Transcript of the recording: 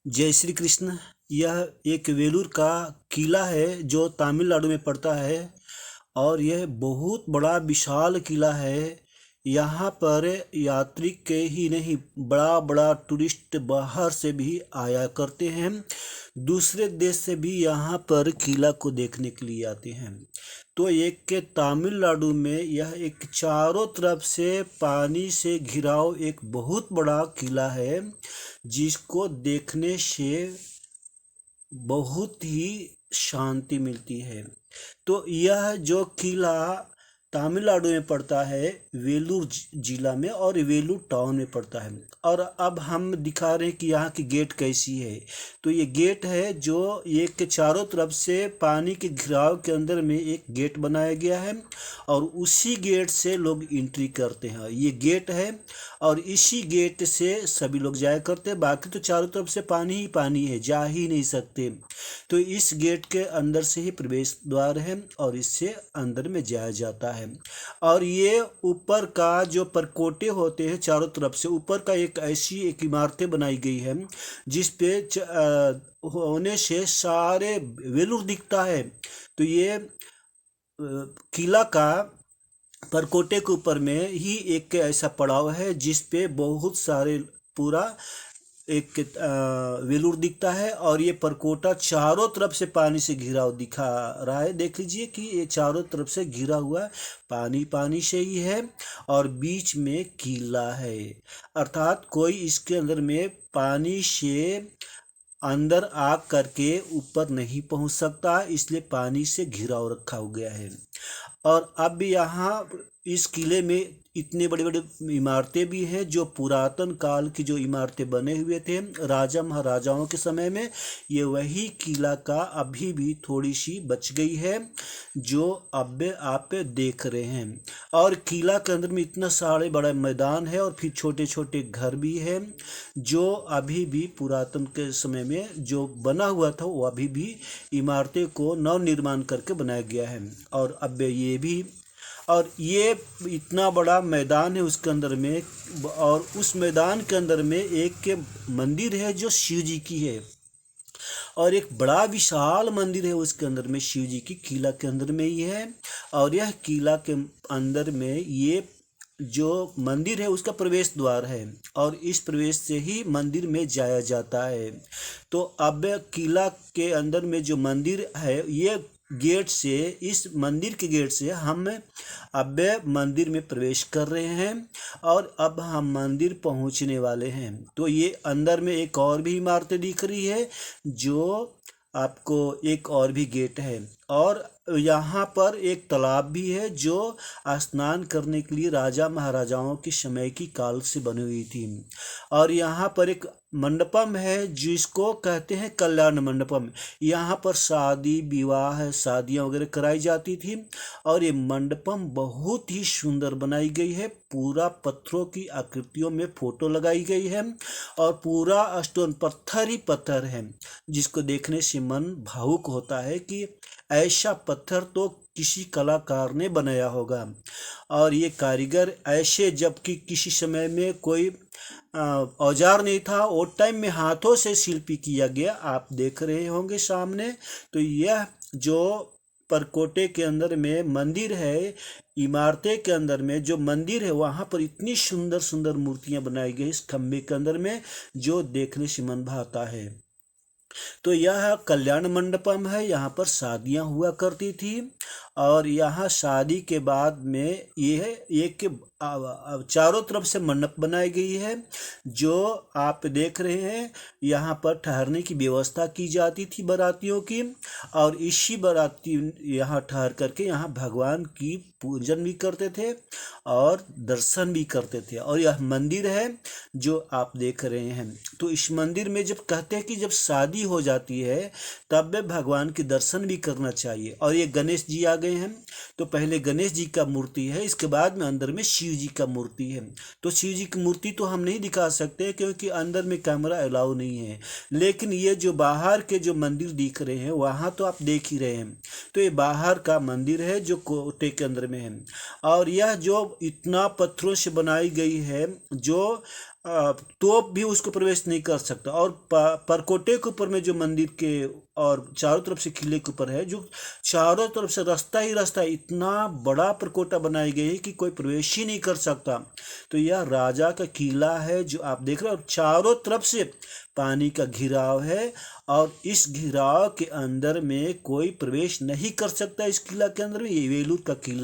जय श्री कृष्ण। यह एक वेलूर का किला है जो तमिलनाडु में पड़ता है और यह बहुत बड़ा विशाल किला है। यहाँ पर यात्री के ही नहीं, बड़ा बड़ा टूरिस्ट बाहर से भी आया करते हैं। दूसरे देश से भी यहाँ पर किला को देखने के लिए आते हैं। तो एक के तमिलनाडु में यह एक चारों तरफ से पानी से घिराव एक बहुत बड़ा किला है, जिसको देखने से बहुत ही शांति मिलती है। तो यह जो किला तमिलनाडु में पड़ता है, वेलूर जिला में और वेलूर टाउन में पड़ता है। और अब हम दिखा रहे हैं कि यहाँ की गेट कैसी है। तो ये गेट है जो एक के चारों तरफ से पानी के घिराव के अंदर में एक गेट बनाया गया है और उसी गेट से लोग एंट्री करते हैं। ये गेट है और इसी गेट से सभी लोग जाया करते हैं। बाकी तो चारों तरफ से पानी ही पानी है, जा ही नहीं सकते। तो इस गेट के अंदर से ही प्रवेश द्वार है और इससे अंदर में जाया जाता है। और ये ऊपर का जो परकोटे होते हैं चारों तरफ से, ऊपर का एक इमारतें बनाई गई है जिस पे होने से सारे वेलूर दिखता है। तो ये किला का परकोटे के ऊपर में ही एक ऐसा पड़ाव है जिस पे बहुत सारे पूरा एक वेलूर दिखता है और ये परकोटा चारों तरफ से पानी से घिरा हुआ दिखा रहा है। देख लीजिए कि ये चारों तरफ से घिरा हुआ पानी पानी से ही है और बीच में किला है, अर्थात कोई इसके अंदर में पानी से अंदर आ करके ऊपर नहीं पहुंच सकता, इसलिए पानी से घिराव रखा हो गया है। और अब यहाँ इस किले में इतने बड़े बड़े इमारतें भी हैं जो पुरातन काल की जो इमारतें बने हुए थे राजा महाराजाओं के समय में। ये वही किला का अभी भी थोड़ी सी बच गई है जो अब आप देख रहे हैं। और किला के अंदर में इतना सारे बड़ा मैदान है और फिर छोटे छोटे घर भी हैं जो अभी भी पुरातन के समय में जो बना हुआ था वो अभी भी इमारतें को नव निर्माण करके बनाया गया है। और अब ये भी, और ये इतना बड़ा मैदान है उसके अंदर में, और उस मैदान के अंदर में एक के मंदिर है जो शिव जी की है और एक बड़ा विशाल मंदिर है उसके अंदर में शिव जी की, किला के अंदर में ही है। और यह किला के अंदर में ये जो मंदिर है उसका प्रवेश द्वार है और इस प्रवेश से ही मंदिर में जाया जाता है। तो अब किला के अंदर में जो मंदिर है, ये गेट से, इस मंदिर के गेट से हम अब मंदिर में प्रवेश कर रहे हैं और अब हम मंदिर पहुंचने वाले हैं। तो ये अंदर में एक और भी इमारतें दिख रही है जो आपको, एक और भी गेट है और यहाँ पर एक तालाब भी है जो स्नान करने के लिए राजा महाराजाओं के समय की काल से बनी हुई थी। और यहाँ पर एक मंडपम है जिसको कहते हैं कल्याण मंडपम। यहाँ पर शादी विवाह शादियाँ वगैरह कराई जाती थी और ये मंडपम बहुत ही सुंदर बनाई गई है। पूरा पत्थरों की आकृतियों में फोटो लगाई गई है और पूरा स्टोन पत्थर ही पत्थर है, जिसको देखने से मन भावुक होता है कि ऐसा पत्थर तो किसी कलाकार ने बनाया होगा। और ये कारीगर ऐसे, जबकि किसी समय में कोई औजार नहीं था, वो टाइम में हाथों से शिल्पी किया गया, आप देख रहे होंगे सामने। तो यह जो परकोटे के अंदर में मंदिर है, इमारतें के अंदर में जो मंदिर है, वहाँ पर इतनी सुंदर सुंदर मूर्तियां बनाई गई इस खम्भे के अंदर में जो देखने से मन भाता है। तो यह कल्याण मंडपम है, यहाँ पर शादियां हुआ करती थी और यहाँ शादी के बाद में यह एक चारों तरफ से मंडप बनाई गई है जो आप देख रहे हैं। यहाँ पर ठहरने की व्यवस्था की जाती थी बारातियों की और इसी बाराती यहाँ ठहर करके यहाँ भगवान की पूजन भी करते थे और दर्शन भी करते थे। और यह मंदिर है जो आप देख रहे हैं। तो इस मंदिर में जब कहते हैं कि जब शादी हो जाती है तब भगवान के दर्शन भी करना चाहिए। और ये गणेश जी आ गए हैं, तो पहले गणेश जी का मूर्ति है, इसके बाद में अंदर में शिव जी का मूर्ति है। तो शिव जी की मूर्ति तो हम नहीं दिखा सकते क्योंकि अंदर में कैमरा अलाउ नहीं है, लेकिन ये जो बाहर के जो मंदिर दिख रहे हैं वहाँ तो आप देख ही रहे हैं। तो ये बाहर का मंदिर है जो कोटे के अंदर में है। और यह जो इतना पत्थरों से बनाई गई है, जो तोप भी उसको प्रवेश नहीं कर सकता। और परकोटे के ऊपर में जो मंदिर के और चारों तरफ से किले के ऊपर है, जो चारों तरफ से रास्ता ही रास्ता, इतना बड़ा परकोटा बनाई गई है कि कोई प्रवेश ही नहीं कर सकता। तो यह राजा का किला है जो आप देख रहे हो, चारों तरफ से पानी का घिराव है और इस घिराव के अंदर में कोई प्रवेश नहीं कर सकता। इस किला के अंदर में, ये वेलूर का किला